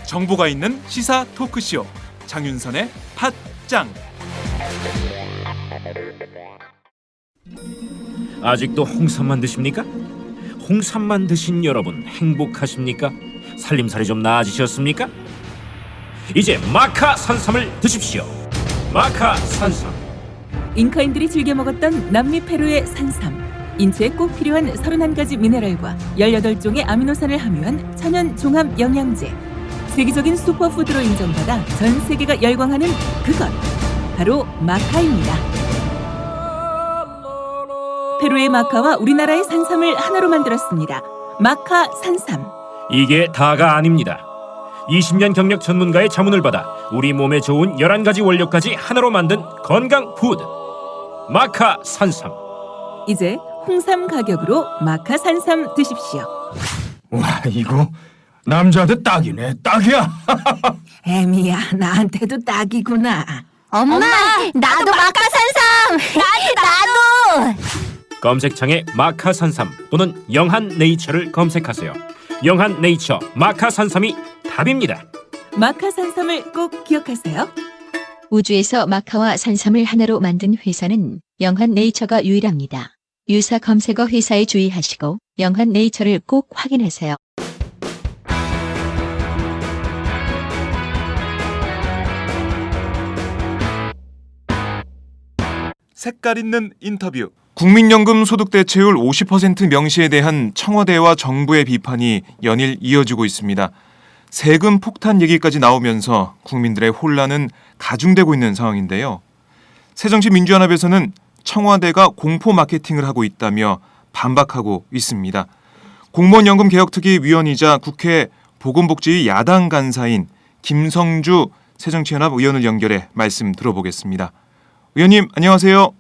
정보가 있는 시사 토크쇼 장윤선의 팟짱. 아직도 홍삼만 드십니까? 홍삼만 드신 여러분 행복하십니까? 살림살이 좀 나아지셨습니까? 이제 마카 산삼을 드십시오. 마카 산삼. 잉카인들이 즐겨 먹었던 남미 페루의 산삼. 인체에 꼭 필요한 31가지 미네랄과 18종의 아미노산을 함유한 천연 종합 영양제. 세계적인 슈퍼푸드로 인정받아 전 세계가 열광하는 그것 바로 마카입니다. 페루의 마카와 우리나라의 산삼을 하나로 만들었습니다. 마카 산삼. 이게 다가 아닙니다. 20년 경력 전문가의 자문을 받아 우리 몸에 좋은 11가지 원료까지 하나로 만든 건강 푸드 마카 산삼. 이제 홍삼 가격으로 마카 산삼 드십시오. 와, 이거 남자한테 딱이네. 딱이야. 애미야, 나한테도 딱이구나. 엄마, 나도 마카산삼. 나도. 검색창에 마카 산삼 또는 영한 네이처를 검색하세요. 영한 네이처 마카 산삼이 답입니다. 마카 산삼을 꼭 기억하세요. 우주에서 마카와 산삼을 하나로 만든 회사는 영한 네이처가 유일합니다. 유사 검색어 회사에 주의하시고 영한 네이처를 꼭 확인하세요. 색깔 있는 인터뷰. 국민연금 소득대체율 50% 명시에 대한 청와대와 정부의 비판이 연일 이어지고 있습니다. 세금 폭탄 얘기까지 나오면서 국민들의 혼란은 가중되고 있는 상황인데요. 새정치민주연합에서는 청와대가 공포 마케팅을 하고 있다며 반박하고 있습니다. 공무원연금 개혁특위 위원이자 국회 보건복지 야당 간사인 김성주 새정치연합 의원을 연결해 말씀 들어보겠습니다. 의원님, 안녕하세요.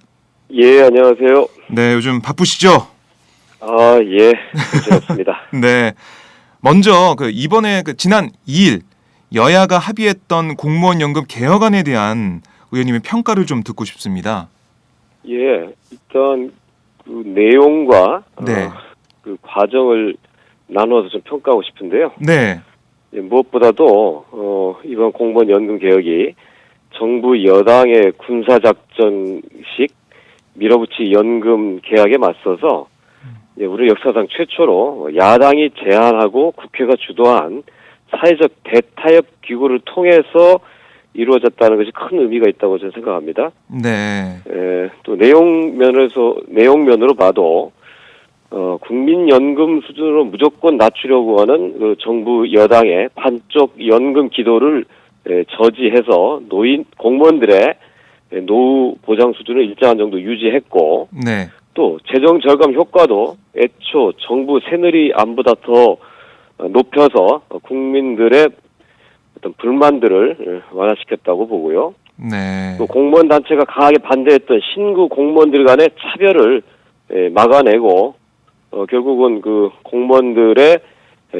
예, 안녕하세요. 네, 요즘 바쁘시죠? 아, 예, 그렇습니다. 네. 먼저 이번에 지난 2일 여야가 합의했던 공무원연금 개혁안에 대한 의원님의 평가를 좀 듣고 싶습니다. 예, 일단 그 내용과 네. 그 과정을 나누어서 좀 평가하고 싶은데요. 네. 예, 무엇보다도 이번 공무원 연금 개혁이 정부 여당의 군사작전식 밀어붙이 연금 개혁에 맞서서 우리 역사상 최초로 야당이 제안하고 국회가 주도한 사회적 대타협 기구를 통해서 이루어졌다는 것이 큰 의미가 있다고 저는 생각합니다. 네. 또 내용면으로 봐도 국민연금 수준으로 무조건 낮추려고 하는 그 정부 여당의 반쪽 연금 기도를 저지해서 공무원들의 노후 보장 수준을 일정한 정도 유지했고, 네. 또 재정 절감 효과도 애초 정부 새누리 안보다 더 높여서 국민들의 어떤 불만들을 완화시켰다고 보고요. 네. 또 공무원 단체가 강하게 반대했던 신규 공무원들 간의 차별을 막아내고 결국은 그 공무원들의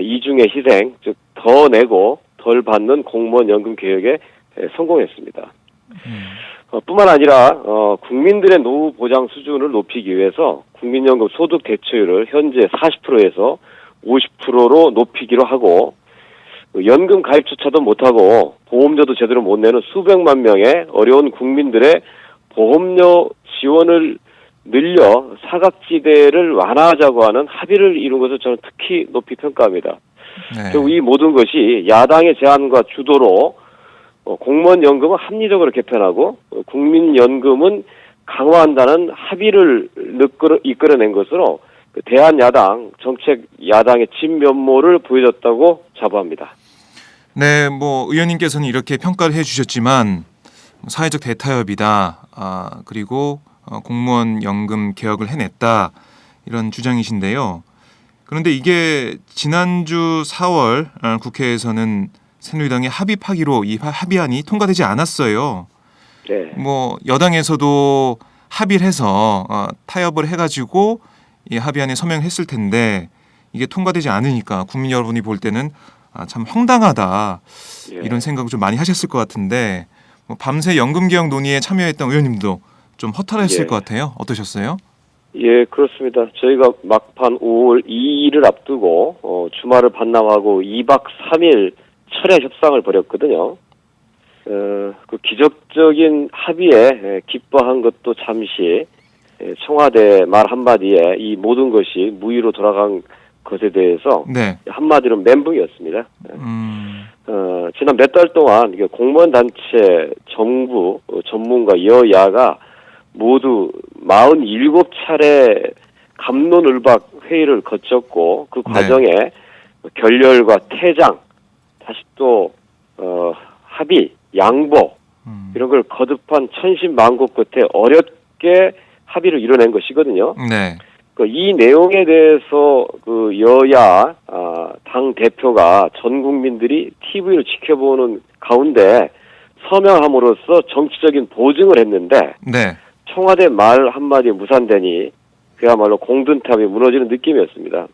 이중의 희생, 즉 더 내고 덜 받는 공무원 연금 개혁에 성공했습니다. 뿐만 아니라 국민들의 노후 보장 수준을 높이기 위해서 국민연금 소득 대체율을 현재 40%에서 50%로 높이기로 하고, 연금 가입조차도 못하고 보험료도 제대로 못 내는 수백만 명의 어려운 국민들의 보험료 지원을 늘려 사각지대를 완화하자고 하는 합의를 이룬 것을 저는 특히 높이 평가합니다. 네. 결국 이 모든 것이 야당의 제안과 주도로 공무원 연금은 합리적으로 개편하고 국민연금은 강화한다는 합의를 이끌어낸 것으로 대한야당 정책 야당의 진면모를 보여줬다고 자부합니다. 네, 의원님께서는 이렇게 평가를 해주셨지만 사회적 대타협이다. 그리고 공무원 연금 개혁을 해냈다. 이런 주장이신데요. 그런데 이게 지난주 4월 국회에서는 새누리당의 합의파기로 이 합의안이 통과되지 않았어요. 네. 여당에서도 합의를 해서 타협을 해가지고 이 합의안에 서명했을 텐데 이게 통과되지 않으니까 국민 여러분이 볼 때는 참 황당하다 예. 이런 생각을 좀 많이 하셨을 것 같은데 뭐 밤새 연금 개혁 논의에 참여했던 의원님도 좀 허탈했을 예. 것 같아요. 어떠셨어요? 예, 그렇습니다. 저희가 막판 5월 2일을 앞두고 주말을 반납하고 2박 3일 철야 협상을 벌였거든요. 그 기적적인 합의에 기뻐한 것도 잠시 청와대 말 한마디에 이 모든 것이 무의로 돌아간 것에 대해서 네. 한마디로 멘붕이었습니다. 지난 몇 달 동안 이게 공무원 단체, 정부, 전문가, 여야가 모두 47차례 갑론을박 회의를 거쳤고 그 과정에 결렬과 퇴장, 다시 또 합의, 양보 이런 걸 거듭한 천신만고 끝에 어렵게 합의를 이뤄낸 것이거든요. 네. 이 내용에 대해서 그 여야 당 대표가 전 국민들이 TV로 지켜보는 가운데 서명함으로써 정치적인 보증을 했는데 네. 청와대 말 한마디에 무산되니 그야말로 공든탑이 무너지는 느낌이었습니다.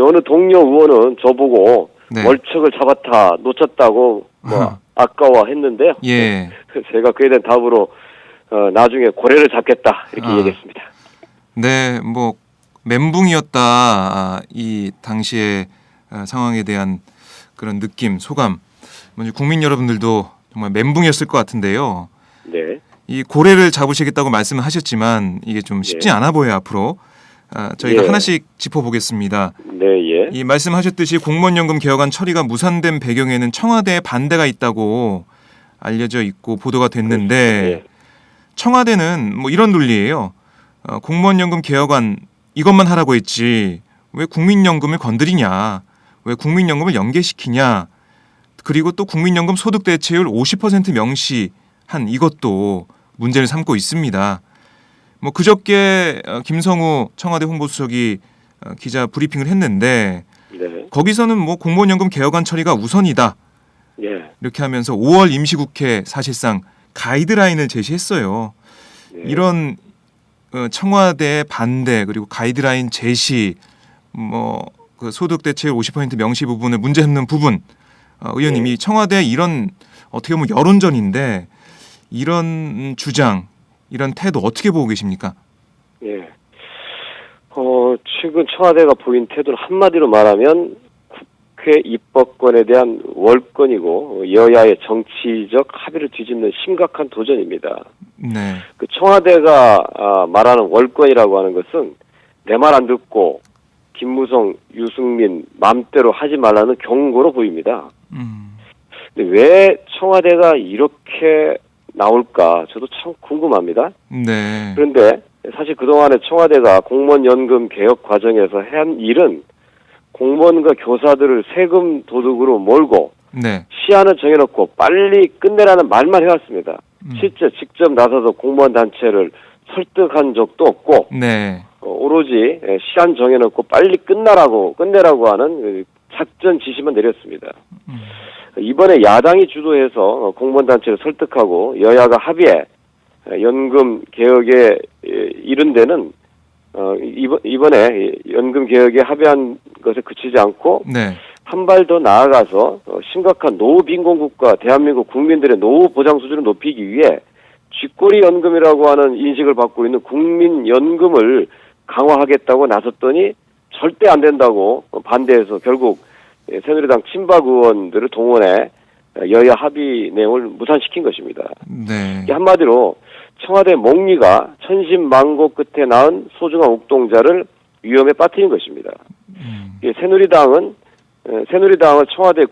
어느 동료 의원은 저보고 네. 월척을 잡았다 놓쳤다고 뭐 아까워했는데요. 예. 제가 그에 대한 답으로 나중에 고래를 잡겠다 이렇게 얘기했습니다. 네, 뭐 멘붕이었다. 이 당시의 상황에 대한 그런 느낌, 소감. 먼저 국민 여러분들도 정말 멘붕이었을 것 같은데요. 네. 이 고래를 잡으시겠다고 말씀을 하셨지만 이게 좀 쉽지 않아 보여요 앞으로. 저희가 예. 하나씩 짚어보겠습니다. 네, 예. 이 말씀하셨듯이 공무원연금 개혁안 처리가 무산된 배경에는 청와대의 반대가 있다고 알려져 있고 보도가 됐는데 예. 청와대는 뭐 이런 논리예요. 공무원연금 개혁안 이것만 하라고 했지 왜 국민연금을 건드리냐, 왜 국민연금을 연계시키냐, 그리고 또 국민연금 소득 대체율 50% 명시한 이것도 문제를 삼고 있습니다. 뭐 그저께 김성우 청와대 홍보수석이 기자 브리핑을 했는데 네. 거기서는 뭐 공무원연금 개혁안 처리가 우선이다 예. 이렇게 하면서 5월 임시국회 사실상 가이드라인을 제시했어요. 네. 이런 청와대의 반대 그리고 가이드라인 제시 뭐 그 소득 대체율 50% 명시 부분을 문제 삼는 부분 의원님이 청와대 이런 어떻게 보면 여론전인데 이런 주장 이런 태도 어떻게 보고 계십니까? 예. 최근 청와대가 보인 태도는 한마디로 말하면 국회 입법권에 대한 월권이고 여야의 정치적 합의를 뒤집는 심각한 도전입니다. 네. 그 청와대가 말하는 월권이라고 하는 것은 내 말 안 듣고 김무성, 유승민 맘대로 하지 말라는 경고로 보입니다. 근데 왜 청와대가 이렇게 나올까 저도 참 궁금합니다. 네. 그런데 사실 그동안에 청와대가 공무원 연금 개혁 과정에서 한 일은 공무원과 교사들을 세금 도둑으로 몰고 네. 시한을 정해놓고 빨리 끝내라는 말만 해왔습니다. 실제 직접 나서서 공무원 단체를 설득한 적도 없고 네. 오로지 시한 정해놓고 빨리 끝내라고 하는 작전 지시만 내렸습니다. 이번에 야당이 주도해서 공무원 단체를 설득하고 여야가 합의해 연금 개혁에 이른 데는 이번에 연금 개혁에 합의한 것에 그치지 않고 네. 한 발 더 나아가서 심각한 노후 빈곤국가 대한민국 국민들의 노후 보장 수준을 높이기 위해 쥐꼬리 연금이라고 하는 인식을 받고 있는 국민연금을 강화하겠다고 나섰더니 절대 안 된다고 반대해서 결국 새누리당 친박 의원들을 동원해 여야 합의 내용을 무산시킨 것입니다. 네. 한마디로 청와대 몽리가 천신만고 끝에 낳은 소중한 옥동자를 위험에 빠뜨린 것입니다. 새누리당은 청와대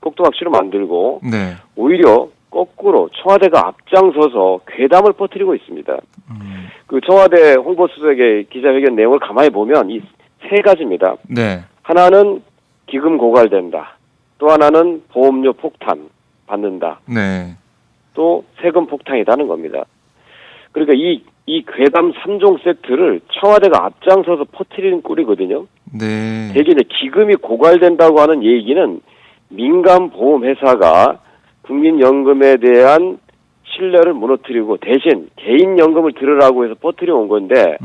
꼭두각시로 만들고 네. 오히려 거꾸로 청와대가 앞장서서 괴담을 퍼뜨리고 있습니다. 그 청와대 홍보수석의 기자회견 내용을 가만히 보면 이 세 가지입니다. 네. 하나는 기금 고갈된다. 또 하나는 보험료 폭탄 받는다. 네. 또 세금 폭탄이라는 겁니다. 그러니까 이 괴담 3종 세트를 청와대가 앞장서서 퍼뜨리는 꼴이거든요. 네. 대개 이제 기금이 고갈된다고 하는 얘기는 민간 보험 회사가 국민연금에 대한 신뢰를 무너뜨리고 대신 개인연금을 들으라고 해서 퍼뜨려 온 건데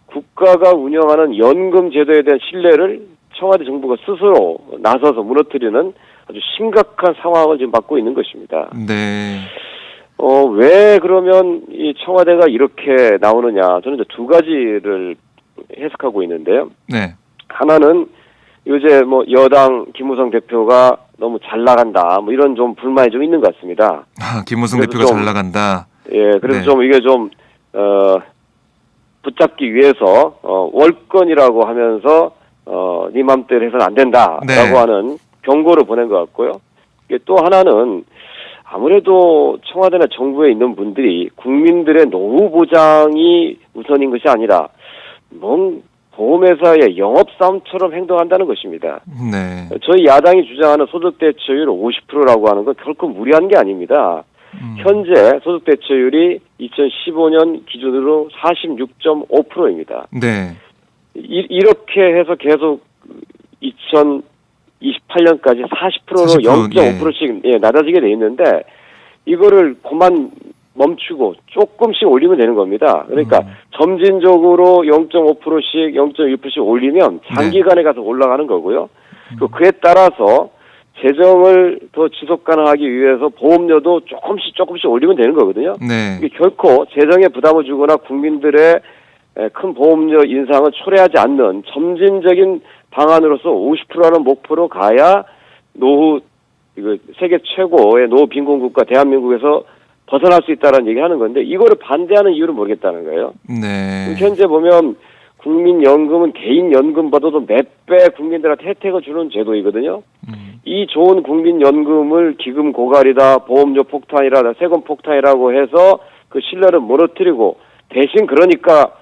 국가가 운영하는 연금 제도에 대한 신뢰를 청와대 정부가 스스로 나서서 무너뜨리는 아주 심각한 상황을 지금 받고 있는 것입니다. 네. 왜 그러면 이 청와대가 이렇게 나오느냐? 저는 이제 두 가지를 해석하고 있는데요. 네. 하나는 요새 뭐 여당 김무성 대표가 너무 잘 나간다, 뭐 이런 좀 불만이 좀 있는 것 같습니다. 김무성 그래서 대표가 좀, 잘 나간다. 예, 그래서 네. 좀 이게 좀 붙잡기 위해서 월권이라고 하면서 네 맘대로 해서는 안 된다라고 네. 하는 경고를 보낸 것 같고요. 이게 또 하나는 아무래도 청와대나 정부에 있는 분들이 국민들의 노후 보장이 우선인 것이 아니라 뭔 보험회사의 영업사원처럼 행동한다는 것입니다. 네. 저희 야당이 주장하는 소득대체율 50%라고 하는 건 결코 무리한 게 아닙니다. 현재 소득대체율이 2015년 기준으로 46.5%입니다. 네. 이렇게 해서 계속 2028년까지 40%로 40%, 0.5%씩 낮아지게 돼 있는데 이거를 그만 멈추고 조금씩 올리면 되는 겁니다. 그러니까 점진적으로 0.5%씩 0.1%씩 올리면 장기간에 가서 올라가는 거고요. 그에 따라서 재정을 더 지속 가능하기 위해서 보험료도 조금씩 올리면 되는 거거든요. 네. 이게 결코 재정에 부담을 주거나 국민들의 큰 보험료 인상을 초래하지 않는 점진적인 방안으로서 50%라는 목표로 가야 노후 이거 세계 최고의 노후 빈곤 국가 대한민국에서 벗어날 수 있다는 얘기하는 건데 이거를 반대하는 이유를 모르겠다는 거예요. 네. 현재 보면 국민연금은 개인연금보다도 몇 배 국민들한테 혜택을 주는 제도이거든요. 이 좋은 국민연금을 기금 고갈이다, 보험료 폭탄이라, 세금 폭탄이라고 해서 그 신뢰를 무너뜨리고 대신 그러니까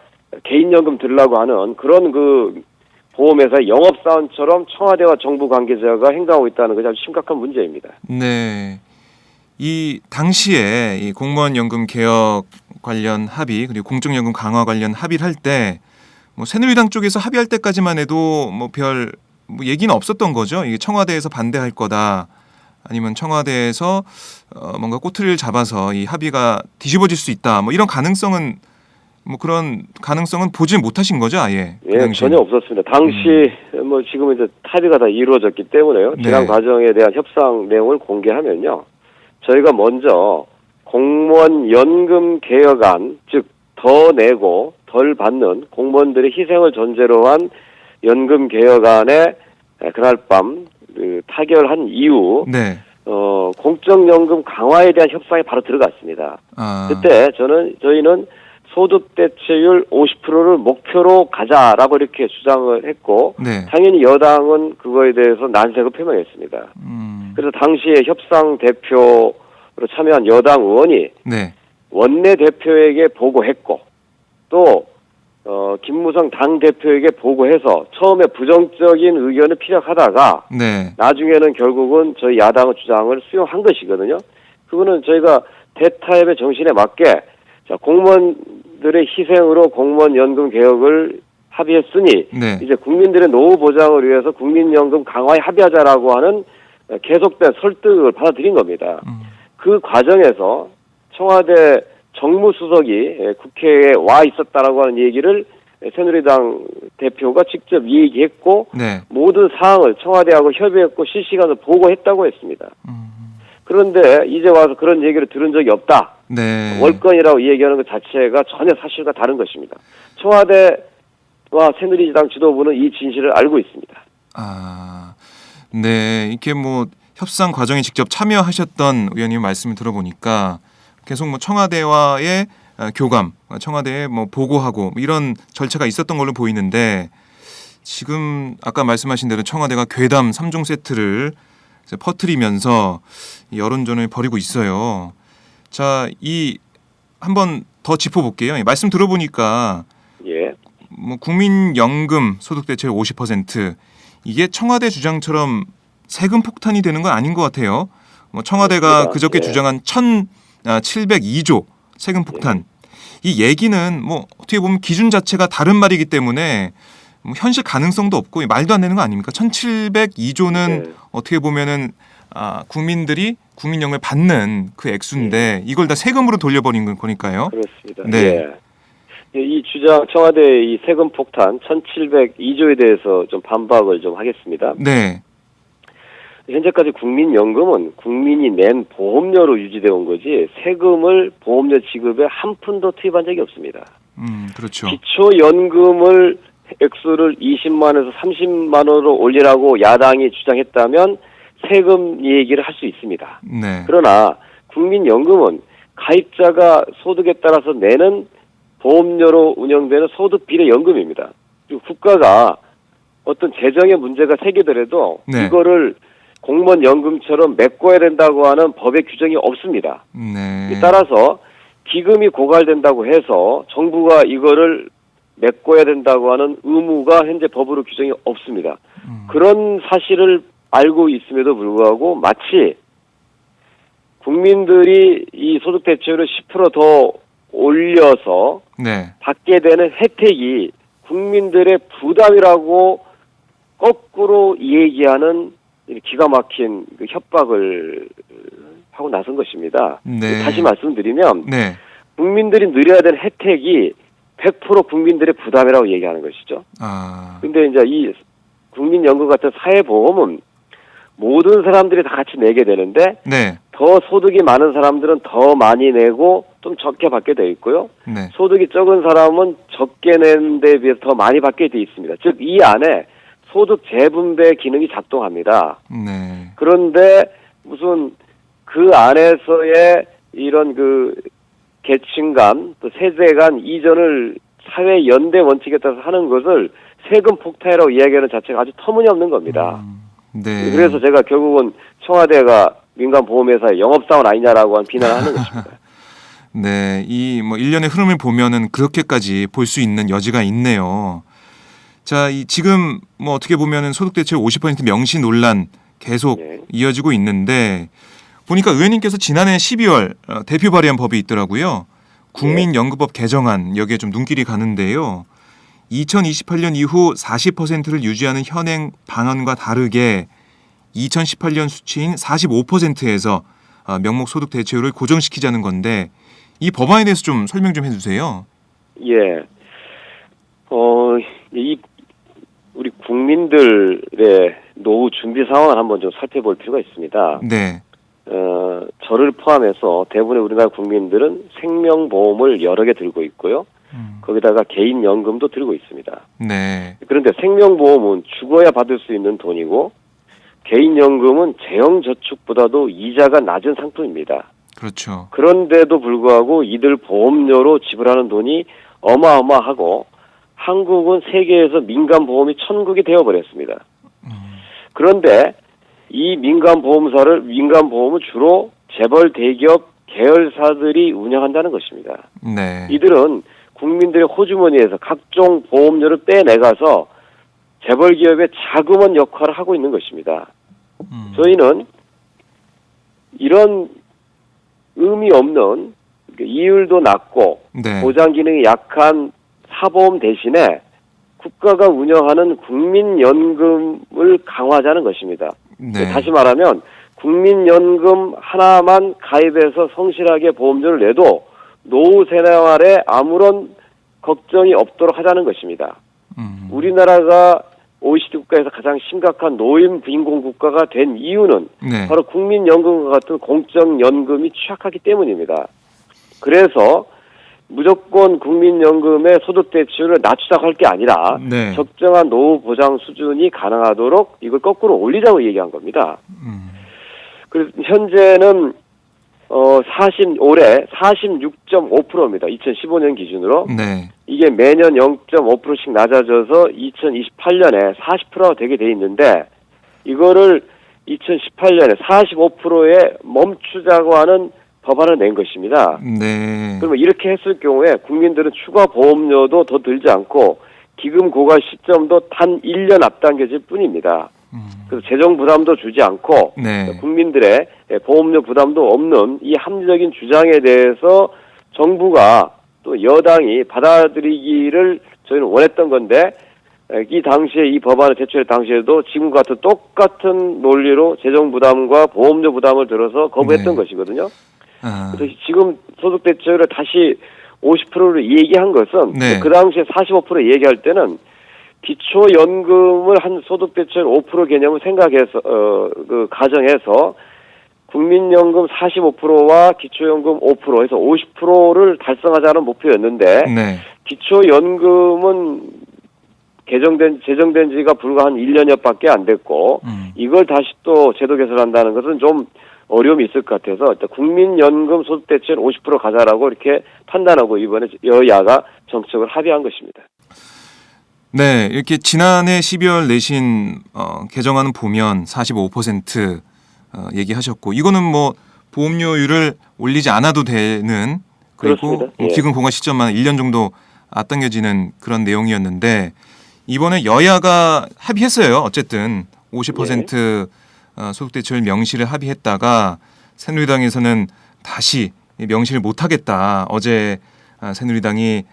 개인연금 들라고 하는 그런 그 보험회사의 영업사원처럼 청와대와 정부 관계자가 행동하고 있다는 것이 아주 심각한 문제입니다. 네. 이 당시에 이 공무원 연금 개혁 관련 합의 그리고 공적연금 강화 관련 합의를 할 때 뭐 새누리당 쪽에서 합의할 때까지만 해도 뭐 별 뭐 얘기는 없었던 거죠. 이게 청와대에서 반대할 거다. 아니면 청와대에서 뭔가 꼬투리를 잡아서 이 합의가 뒤집어질 수 있다. 뭐 이런 가능성은 뭐 그런 가능성은 보지 못하신 거죠, 아예. 그 예, 당시. 전혀 없었습니다. 당시 뭐 지금은 이제 합의가 다 이루어졌기 때문에요. 지난 네. 과정에 대한 협상 내용을 공개하면요. 저희가 먼저 공무원 연금 개혁안, 즉 더 내고 덜 받는 공무원들의 희생을 전제로 한 연금 개혁안에 그날 밤 타결한 이후 네. 공적연금 강화에 대한 협상에 바로 들어갔습니다. 아. 그때 저희는 소득대체율 50%를 목표로 가자라고 이렇게 주장을 했고 네. 당연히 여당은 그거에 대해서 난색을 표명했습니다. 그래서 당시에 협상 대표로 참여한 여당 의원이 네. 원내 대표에게 보고했고 또 김무성 당 대표에게 보고해서 처음에 부정적인 의견을 피력하다가 네. 나중에는 결국은 저희 야당의 주장을 수용한 것이거든요. 그거는 저희가 대타협의 정신에 맞게 자, 공무원들의 희생으로 공무원 연금 개혁을 합의했으니 네. 이제 국민들의 노후 보장을 위해서 국민연금 강화에 합의하자라고 하는 계속된 설득을 받아들인 겁니다. 그 과정에서 청와대 정무수석이 국회에 와 있었다라고 하는 얘기를 새누리당 대표가 직접 얘기했고 네. 모든 사항을 청와대하고 협의했고 실시간으로 보고했다고 했습니다. 그런데 이제 와서 그런 얘기를 들은 적이 없다. 네. 월권이라고 얘기하는 것 자체가 전혀 사실과 다른 것입니다. 청와대와 새누리당 지도부는 이 진실을 알고 있습니다. 아, 네. 이렇게 뭐 협상 과정에 직접 참여하셨던 의원님 말씀을 들어보니까 계속 뭐 청와대와의 교감, 청와대에 뭐 보고하고 이런 절차가 있었던 걸로 보이는데 지금 아까 말씀하신 대로 청와대가 괴담 3종 세트를 이제 퍼뜨리면서 여론전을 벌이고 있어요. 자, 이 한번 더 짚어볼게요. 말씀 들어보니까 예. 뭐 국민연금 소득대체율 50% 이게 청와대 주장처럼 세금 폭탄이 되는 건 아닌 것 같아요. 뭐 청와대가 그렇습니다. 그저께 예. 주장한 1,702조 세금 폭탄. 이 얘기는 뭐 어떻게 보면 기준 자체가 다른 말이기 때문에 뭐 현실 가능성도 없고 말도 안 되는 거 아닙니까? 1,702조는 네. 어떻게 보면은 국민들이 국민연금을 받는 그 액수인데 이걸 다 세금으로 돌려버린 거니까요. 그렇습니다. 네. 예. 이 주장 청와대의 이 세금 폭탄 1,702조에 대해서 좀 반박을 좀 하겠습니다. 네. 현재까지 국민연금은 국민이 낸 보험료로 유지되어 온 거지 세금을 보험료 지급에 한 푼도 투입한 적이 없습니다. 그렇죠. 기초연금을 액수를 20만에서 30만 원으로 올리라고 야당이 주장했다면 세금 얘기를 할 수 있습니다. 네. 그러나 국민연금은 가입자가 소득에 따라서 내는 보험료로 운영되는 소득비례연금입니다. 그리고 국가가 어떤 재정의 문제가 생기더라도 네. 이거를 공무원 연금처럼 메꿔야 된다고 하는 법의 규정이 없습니다. 네. 따라서 기금이 고갈된다고 해서 정부가 이거를 메꿔야 된다고 하는 의무가 현재 법으로 규정이 없습니다. 그런 사실을 알고 있음에도 불구하고 마치 국민들이 이 소득 대체율을 10% 더 올려서 네. 받게 되는 혜택이 국민들의 부담이라고 거꾸로 얘기하는 기가 막힌 그 협박을 하고 나선 것입니다. 네. 다시 말씀드리면 네. 국민들이 누려야 되는 혜택이 100% 국민들의 부담이라고 얘기하는 것이죠. 아. 근데 이제 이 국민연금 같은 사회보험은 모든 사람들이 다 같이 내게 되는데 네. 더 소득이 많은 사람들은 더 많이 내고 좀 적게 받게 돼 있고요. 네. 소득이 적은 사람은 적게 내는 데에 비해서 더 많이 받게 돼 있습니다. 즉 이 안에 소득 재분배 기능이 작동합니다. 네. 그런데 무슨 그 안에서의 이런 그 계층 간, 또 세대 간 이전을 사회 연대 원칙에 따라서 하는 것을 세금 폭탄이라고 이야기하는 자체가 아주 터무니없는 겁니다. 네. 그래서 제가 결국은 청와대가 민간 보험회사의 영업사원 아니냐라고 하는 비난을 하는 것입니다. 네. 이 뭐 일련의 흐름을 보면은 그렇게까지 볼 수 있는 여지가 있네요. 자, 이 지금 뭐 어떻게 보면은 소득 대체율 50% 명시 논란 계속 네. 이어지고 있는데 보니까 의원님께서 지난해 12월 대표 발의한 법이 있더라고요. 국민연금법 개정안 여기에 좀 눈길이 가는데요. 2028년 이후 40%를 유지하는 현행 방안과 다르게 2018년 수치인 45%에서 명목 소득 대체율을 고정시키자는 건데 이 법안에 대해서 좀 설명 좀 해주세요. 예. 우리 국민들의 노후 준비 상황을 한번 좀 살펴볼 필요가 있습니다. 네. 저를 포함해서 대부분의 우리나라 국민들은 생명보험을 여러 개 들고 있고요. 거기다가 개인연금도 들고 있습니다. 네. 그런데 생명보험은 죽어야 받을 수 있는 돈이고 개인연금은 재형저축보다도 이자가 낮은 상품입니다. 그렇죠. 그런데도 불구하고 이들 보험료로 지불하는 돈이 어마어마하고 한국은 세계에서 민간보험이 천국이 되어버렸습니다. 그런데 이 민간보험은 주로 재벌 대기업 계열사들이 운영한다는 것입니다. 네. 이들은 국민들의 호주머니에서 각종 보험료를 빼내가서 재벌 기업의 자금원 역할을 하고 있는 것입니다. 저희는 이런 의미 없는 이율도 낮고 네. 보장 기능이 약한 사보험 대신에 국가가 운영하는 국민연금을 강화하자는 것입니다. 네. 다시 말하면 국민연금 하나만 가입해서 성실하게 보험료를 내도 노후 생활에 아무런 걱정이 없도록 하자는 것입니다. 우리나라가 OECD 국가에서 가장 심각한 노인 빈곤 국가가 된 이유는 네. 바로 국민연금과 같은 공적연금이 취약하기 때문입니다. 그래서 무조건 국민연금의 소득 대체율을 낮추자고 할 게 아니라 네. 적정한 노후 보장 수준이 가능하도록 이걸 거꾸로 올리자고 얘기한 겁니다. 그래서 현재는 올해 46.5%입니다. 2015년 기준으로. 네. 이게 매년 0.5%씩 낮아져서 2028년에 40%가 되게 돼 있는데 이거를 2018년에 45%에 멈추자고 하는 법안을 낸 것입니다. 네. 그러면 이렇게 했을 경우에 국민들은 추가 보험료도 더 들지 않고 기금 고갈 시점도 단 1년 앞당겨질 뿐입니다. 그래서 재정 부담도 주지 않고 네. 국민들의 보험료 부담도 없는 이 합리적인 주장에 대해서 정부가 또 여당이 받아들이기를 저희는 원했던 건데 이 당시에 이 법안을 제출할 당시에도 지금과 같은 똑같은 논리로 재정 부담과 보험료 부담을 들어서 거부했던 네. 것이거든요. 아, 그래서 지금 소득 대체율을 다시 50%를 얘기한 것은 네. 그 당시에 45% 얘기할 때는 기초연금을 한 소득대체율 5% 개념을 생각해서 그 가정해서 국민연금 45%와 기초연금 5% 해서 50%를 달성하자는 목표였는데 네. 기초연금은 제정된 지가 불과 한 1년여밖에 안 됐고 이걸 다시 또 제도 개선한다는 것은 좀 어려움이 있을 것 같아서 일단 국민연금 소득대체율 50% 가자라고 이렇게 판단하고 이번에 여야가 정책을 합의한 것입니다. 네, 이렇게 지난해 12월 내신 개정안은 보면 45% 얘기하셨고 이거는 뭐 보험료율을 올리지 않아도 되는 그리고 그렇습니다. 예. 기금 공과 시점만 1년 정도 앞당겨지는 그런 내용이었는데 이번에 여야가 합의했어요. 어쨌든 50% 소득대체율 명시를 합의했다가 새누리당에서는 다시 명시를 못하겠다. 어제 새누리당이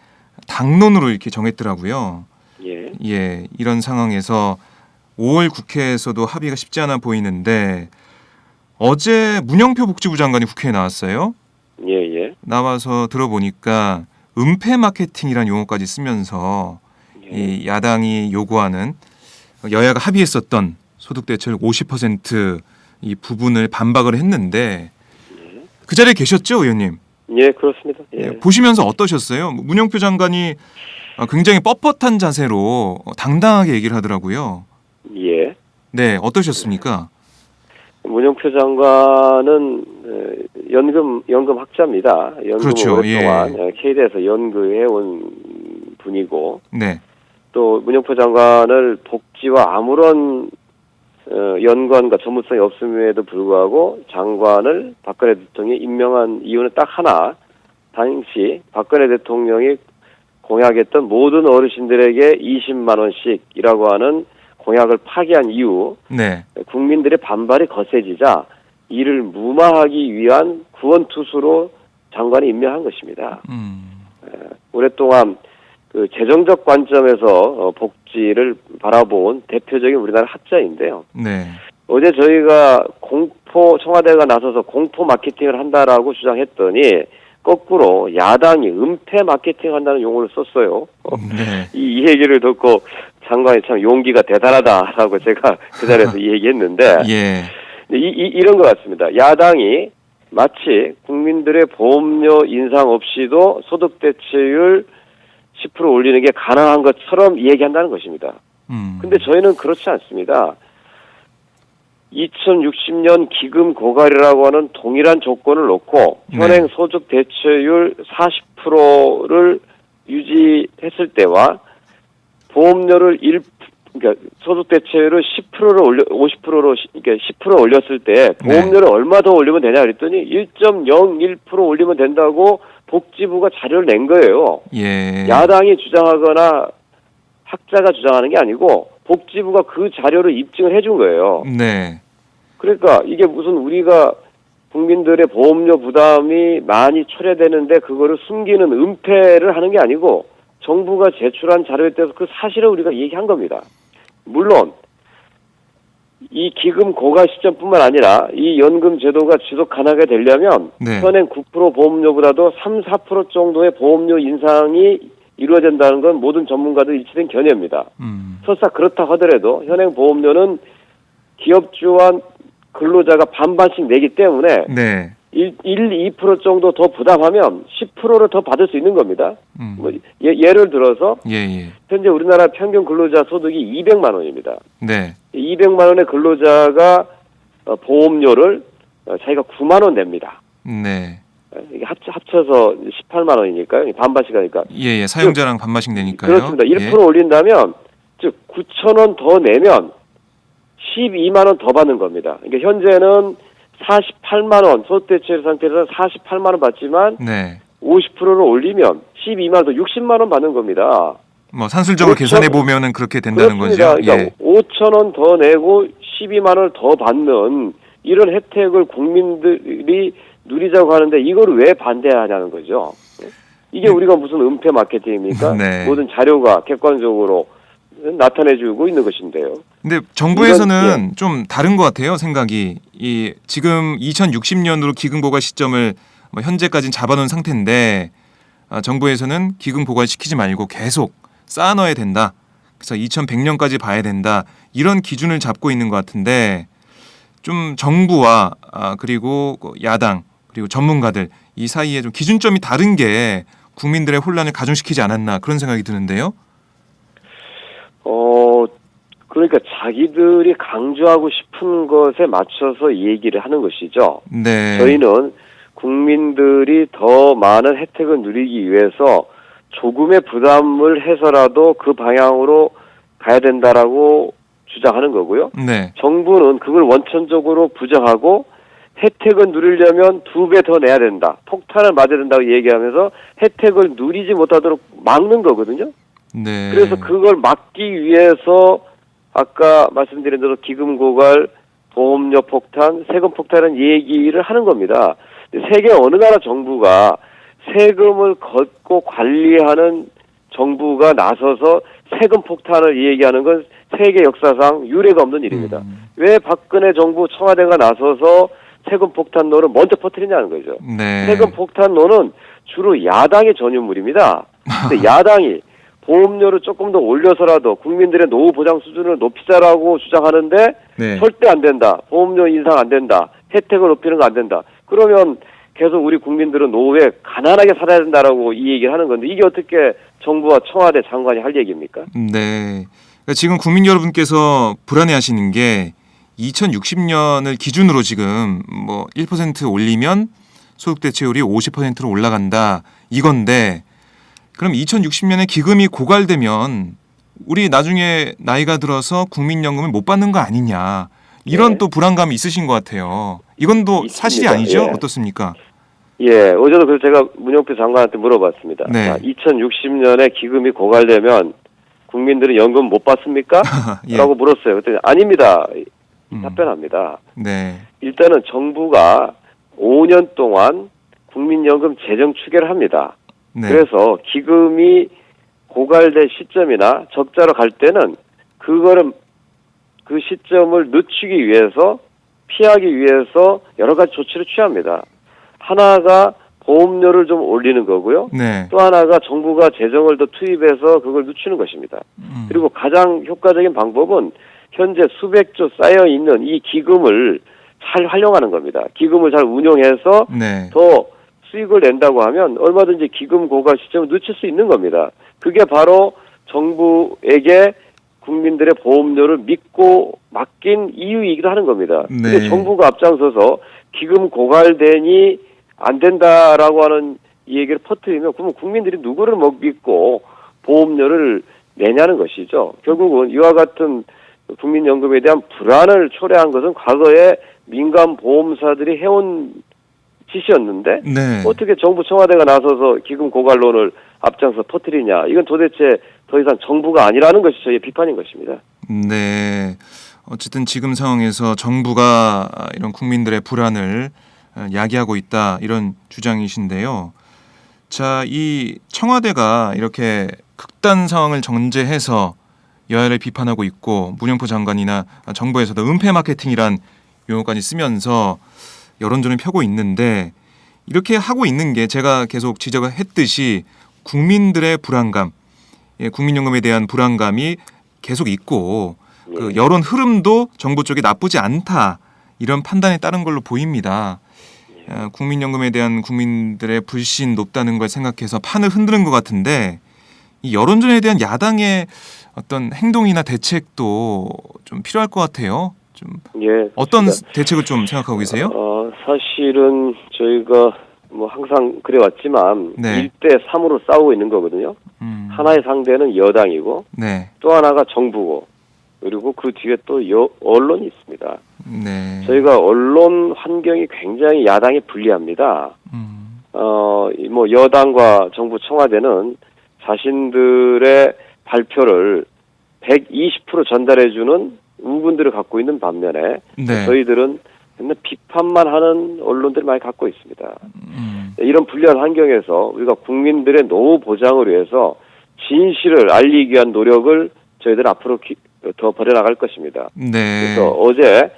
당론으로 이렇게 정했더라고요. 예. 예, 이런 상황에서 5월 국회에서도 합의가 쉽지 않아 보이는데 어제 문영표 복지부 장관이 국회에 나왔어요. 예. 나와서 들어보니까 은폐 마케팅이라는 용어까지 쓰면서 이 야당이 요구하는 여야가 합의했었던 소득대체율 50%이 부분을 반박을 했는데 그 자리에 계셨죠, 의원님? 예, 그렇습니다. 예. 보시면서 어떠셨어요? 문영표 장관이 굉장히 뻣뻣한 자세로 당당하게 얘기를 하더라고요. 예. 네, 어떠셨습니까? 문영표 장관은 연금 학자입니다. 연금을 그렇죠. 오랫동안 K대에서 연구해온 분이고 네, 또 문영표 장관을 복지와 아무런 연관과 전문성이 없음에도 불구하고 장관을 박근혜 대통령이 임명한 이유는 딱 하나. 당시 박근혜 대통령이 공약했던 모든 어르신들에게 20만 원씩이라고 하는 공약을 파기한 이후 네, 국민들의 반발이 거세지자 이를 무마하기 위한 구원투수로 장관이 임명한 것입니다. 오랫동안 그 재정적 관점에서 복지를 바라본 대표적인 우리나라 학자인데요. 네, 어제 저희가 청와대가 나서서 공포 마케팅을 한다라고 주장했더니 거꾸로 야당이 은폐 마케팅 한다는 용어를 썼어요. 네, 이 얘기를 듣고 장관이 참 용기가 대단하다라고 제가 그 자리에서 얘기했는데 예, 이런 것 같습니다. 야당이 마치 국민들의 보험료 인상 없이도 소득대체율 10% 올리는 게 가능한 것처럼 얘기한다는 것입니다. 근데 저희는 그렇지 않습니다. 2060년 기금 고갈이라고 하는 동일한 조건을 놓고 현행 소득 대체율 40%를 유지했을 때와 보험료를 그러니까 소득 대체율을 10%를 50%로 그러니까 10% 올렸을 때 보험료를 얼마 더 올리면 되냐 그랬더니 1.01% 올리면 된다고 복지부가 자료를 낸 거예요. 예, 야당이 주장하거나 학자가 주장하는 게 아니고 복지부가 그 자료를 입증을 해준 거예요. 네, 그러니까 이게 무슨 우리가 국민들의 보험료 부담이 많이 초래되는데 그거를 숨기는 은폐를 하는 게 아니고 정부가 제출한 자료에 대해서 그 사실을 우리가 얘기한 겁니다. 물론 이 기금 고갈 시점뿐만 아니라 이 연금 제도가 지속 가능하게 되려면 현행 9% 보험료보다도 3-4% 정도의 보험료 인상이 이루어진다는 건 모든 전문가들 일치된 견해입니다. 설사 그렇다 하더라도 현행 보험료는 기업주와 근로자가 반반씩 내기 때문에 2% 정도 더 부담하면 10%를 더 받을 수 있는 겁니다. 뭐 예를 들어서 현재 우리나라 평균 근로자 소득이 200만 원입니다. 네. 200만 원의 근로자가 보험료를 자기가 9만 원 냅니다. 네. 이게 합쳐서 18만 원이니까요. 반반씩 하니까. 예, 사용자랑 반반씩 내니까요. 그렇습니다. 1% 올린다면 즉 9천 원 더 내면 12만 원 더 받는 겁니다. 그러니까 현재는 48만 원 소득대체율 상태에서 48만 원 받지만 50%를 올리면 12만 원 더 60만 원 받는 겁니다. 뭐 산술적으로 계산해 보면은 그렇게 된다는 그렇습니다. 거죠. 그러니까 5천 원 더 내고 12만 원을 더 받는 이런 혜택을 국민들이 누리자고 하는데 이걸 왜 반대하냐는 거죠. 이게 우리가 무슨 은폐 마케팅입니까? 모든 자료가 객관적으로 나타내주고 있는 것인데요. 근데 정부에서는 좀 다른 것 같아요. 생각이 지금 2060년으로 기금고갈 시점을 현재까지는 잡아놓은 상태인데 정부에서는 기금 고갈시키지 말고 계속 쌓아넣어야 된다. 그래서 2100년까지 봐야 된다. 이런 기준을 잡고 있는 것 같은데 좀 정부와 그리고 야당 그리고 전문가들 이 사이에 좀 기준점이 다른 게 국민들의 혼란을 가중시키지 않았나 그런 생각이 드는데요. 그러니까 자기들이 강조하고 싶은 것에 맞춰서 얘기를 하는 것이죠. 네. 저희는 국민들이 더 많은 혜택을 누리기 위해서 조금의 부담을 해서라도 그 방향으로 가야 된다라고 주장하는 거고요. 네. 정부는 그걸 원천적으로 부정하고 혜택을 누리려면 2배 더 내야 된다. 폭탄을 맞아야 된다고 얘기하면서 혜택을 누리지 못하도록 막는 거거든요. 네. 그래서 그걸 막기 위해서 아까 말씀드린 대로 기금 고갈, 보험료 폭탄, 세금 폭탄이라는 얘기를 하는 겁니다. 세계 어느 나라 정부가 세금을 걷고 관리하는 정부가 나서서 세금 폭탄을 얘기하는 건 세계 역사상 유례가 없는 일입니다. 왜 박근혜 정부 청와대가 나서서 세금 폭탄론을 먼저 퍼뜨리냐는 거죠. 네. 세금 폭탄론은 주로 야당의 전유물입니다. 근데 야당이 보험료를 조금 더 올려서라도 국민들의 노후 보장 수준을 높이자라고 주장하는데 네. 절대 안 된다. 보험료 인상 안 된다. 혜택을 높이는 거 안 된다. 그러면 계속 우리 국민들은 노후에 가난하게 살아야 된다라고 이 얘기를 하는 건데 이게 어떻게 정부와 청와대 장관이 할 얘기입니까? 네. 그러니까 지금 국민 여러분께서 불안해하시는 게 2060년을 기준으로 지금 뭐 1% 올리면 소득 대체율이 50%로 올라간다 이건데 그럼 2060년에 기금이 고갈되면 우리 나중에 나이가 들어서 국민연금을 못 받는 거 아니냐 이런 네. 또 불안감이 있으신 것 같아요. 이건 또 있습니다. 사실이 아니죠? 예. 어떻습니까? 예, 어제도 그래서 제가 문영표 장관한테 물어봤습니다. 네. 자, 2060년에 기금이 고갈되면 국민들은 연금 못 받습니까? 예. 라고 물었어요. 그랬더니 아닙니다. 답변합니다. 네. 일단은 정부가 5년 동안 국민연금 재정 추계를 합니다. 네. 그래서 기금이 고갈될 시점이나 적자로 갈 때는 그거를 그 시점을 늦추기 위해서 피하기 위해서 여러 가지 조치를 취합니다. 하나가 보험료를 좀 올리는 거고요. 네. 또 하나가 정부가 재정을 더 투입해서 그걸 늦추는 것입니다. 그리고 가장 효과적인 방법은 현재 수백조 쌓여 있는 이 기금을 잘 활용하는 겁니다. 기금을 잘 운용해서 네. 더 수익을 낸다고 하면 얼마든지 기금 고갈 시점을 늦출 수 있는 겁니다. 그게 바로 정부에게 국민들의 보험료를 믿고 맡긴 이유이기도 하는 겁니다. 네. 근데 정부가 앞장서서 기금 고갈되니 안 된다라고 하는 이 얘기를 퍼뜨리면 그러면 국민들이 누구를 믿고 보험료를 내냐는 것이죠. 결국은 이와 같은 국민연금에 대한 불안을 초래한 것은 과거에 민간 보험사들이 해온 짓이었는데 네. 어떻게 정부 청와대가 나서서 기금 고갈론을 앞장서 퍼뜨리냐. 이건 도대체 더 이상 정부가 아니라는 것이 저희의 비판인 것입니다. 네. 어쨌든 지금 상황에서 정부가 이런 국민들의 불안을 야기하고 있다 이런 주장이신데요. 자, 이 청와대가 이렇게 극단 상황을 전제해서 여야를 비판하고 있고 문영표 장관이나 정부에서도 은폐 마케팅이란 용어까지 쓰면서 여론전을 펴고 있는데 이렇게 하고 있는 게 제가 계속 지적을 했듯이 국민들의 불안감, 국민연금에 대한 불안감이 계속 있고 그 여론 흐름도 정부 쪽이 나쁘지 않다 이런 판단에 따른 걸로 보입니다. 국민연금에 대한 국민들의 불신 높다는 걸 생각해서 판을 흔드는 것 같은데 이 여론전에 대한 야당의 어떤 행동이나 대책도 좀 필요할 것 같아요. 좀 예. 어떤 대책을 좀 생각하고 계세요? 사실은 저희가 뭐 항상 그래왔지만 네. 1대 3으로 싸우고 있는 거거든요. 하나의 상대는 여당이고 네. 또 하나가 정부고 그리고 그 뒤에 또 언론이 있습니다. 네. 저희가 언론 환경이 굉장히 야당에 불리합니다. 뭐 여당과 정부 청와대는 자신들의 발표를 120% 전달해주는 우군들을 갖고 있는 반면에 네. 저희들은 맨날 비판만 하는 언론들을 많이 갖고 있습니다. 이런 불리한 환경에서 우리가 국민들의 노후 보장을 위해서 진실을 알리기 위한 노력을 저희들 앞으로 더 벌여나갈 것입니다. 네. 그래서 어제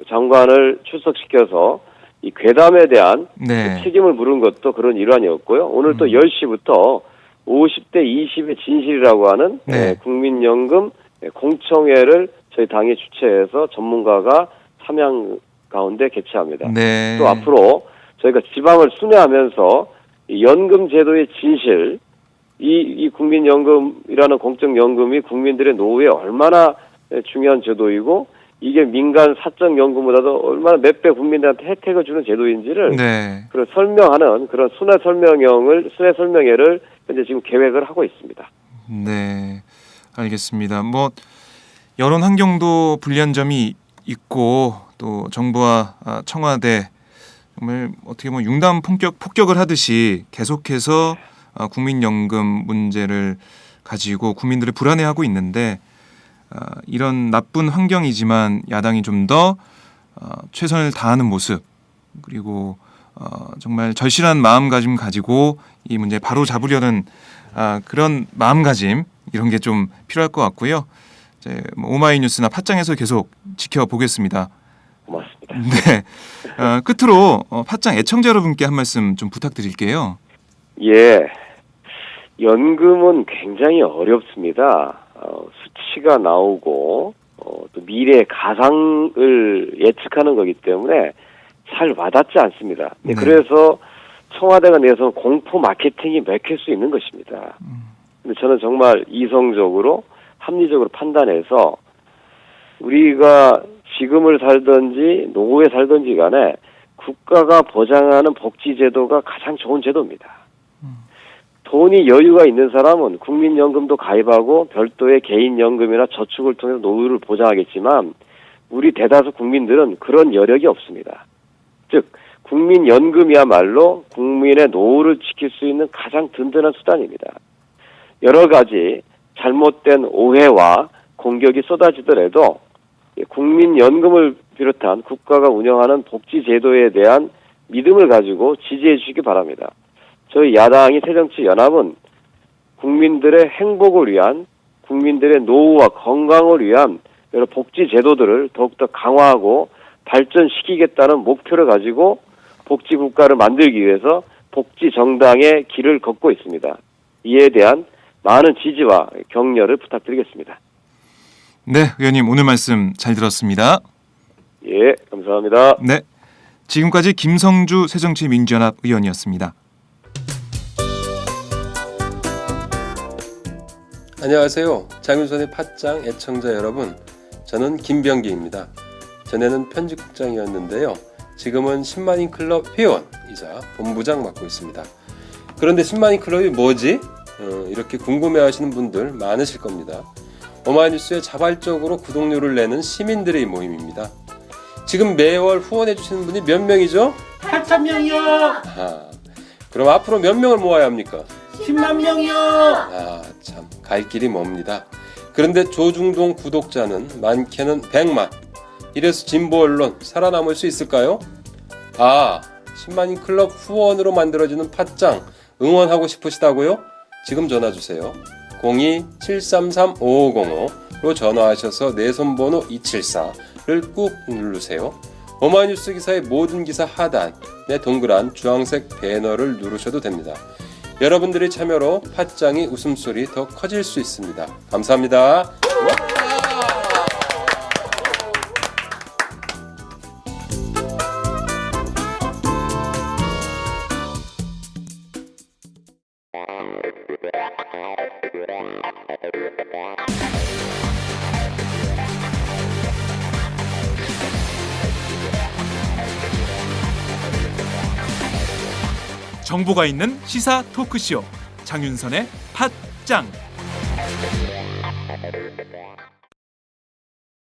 장관을 출석시켜서 이 괴담에 대한 네. 책임을 물은 것도 그런 일환이었고요. 오늘 또 10시부터 50대 20의 진실이라고 하는 네. 국민연금 공청회를 저희 당이 주최해서 전문가가 참여 가운데 개최합니다. 네. 또 앞으로 저희가 지방을 순회하면서 이 연금 제도의 진실, 이 국민연금이라는 공적연금이 국민들의 노후에 얼마나 중요한 제도이고 이게 민간 사적연금보다도 얼마나 몇 배 국민들한테 혜택을 주는 제도인지를 네. 그런 설명하는 그런 순회 설명회를 현재 지금 계획을 하고 있습니다. 네. 알겠습니다. 뭐 여론 환경도 불리한 점이 있고 또 정부와 청와대 정말 어떻게 보면 융단 폭격을 하듯이 계속해서 국민연금 문제를 가지고 국민들을 불안해하고 있는데 이런 나쁜 환경이지만 야당이 좀 더 최선을 다하는 모습 그리고 정말 절실한 마음가짐 가지고 이 문제 바로 잡으려는 그런 마음가짐 이런 게 좀 필요할 것 같고요. 이제 오마이뉴스나 팟짱에서 계속 지켜보겠습니다. 고맙습니다. 네. 끝으로 팟짱 애청자 여러분께 한 말씀 좀 부탁드릴게요. 예. 연금은 굉장히 어렵습니다. 수치가 나오고 또 미래의 가상을 예측하는 거기 때문에 잘 와닿지 않습니다. 네. 그래서 청와대가 내서 공포 마케팅이 맥힐 수 있는 것입니다. 근데 저는 정말 이성적으로 합리적으로 판단해서 우리가 지금을 살든지 노후에 살든지 간에 국가가 보장하는 복지제도가 가장 좋은 제도입니다. 돈이 여유가 있는 사람은 국민연금도 가입하고 별도의 개인연금이나 저축을 통해서 노후를 보장하겠지만 우리 대다수 국민들은 그런 여력이 없습니다. 즉 국민연금이야말로 국민의 노후를 지킬 수 있는 가장 든든한 수단입니다. 여러 가지 잘못된 오해와 공격이 쏟아지더라도 국민연금을 비롯한 국가가 운영하는 복지제도에 대한 믿음을 가지고 지지해 주시기 바랍니다. 저희 야당이 새정치연합은 국민들의 행복을 위한 국민들의 노후와 건강을 위한 여러 복지제도들을 더욱더 강화하고 발전시키겠다는 목표를 가지고 복지국가를 만들기 위해서 복지정당의 길을 걷고 있습니다. 이에 대한 많은 지지와 격려를 부탁드리겠습니다. 네, 의원님 오늘 말씀 잘 들었습니다. 예, 감사합니다. 네, 지금까지 김성주 새정치민주연합 의원이었습니다. 안녕하세요. 장윤선의 팟짱 애청자 여러분. 저는 김병기입니다. 전에는 편집국장이었는데요. 지금은 10만인 클럽 회원이자 본부장 맡고 있습니다. 그런데 10만인 클럽이 뭐지? 이렇게 궁금해하시는 분들 많으실 겁니다. 오마이뉴스에 자발적으로 구독료를 내는 시민들의 모임입니다. 지금 매월 후원해주시는 분이 몇 명이죠? 8,000명이요. 그럼 앞으로 몇 명을 모아야 합니까? 10만 명이요. 참 갈 길이 멉니다. 그런데 조중동 구독자는 많게는 100만. 이래서 진보 언론 살아남을 수 있을까요? 10만인 클럽 후원으로 만들어지는 팟짱 응원하고 싶으시다고요? 지금 전화주세요. 02-733-5505로 전화하셔서 내 손번호 274를 꾹 누르세요. 오마이뉴스 기사의 모든 기사 하단에 동그란 주황색 배너를 누르셔도 됩니다. 여러분들의 참여로 팟짱이 웃음소리 더 커질 수 있습니다. 감사합니다. 정보가 있는 시사 토크쇼 장윤선의 팟짱.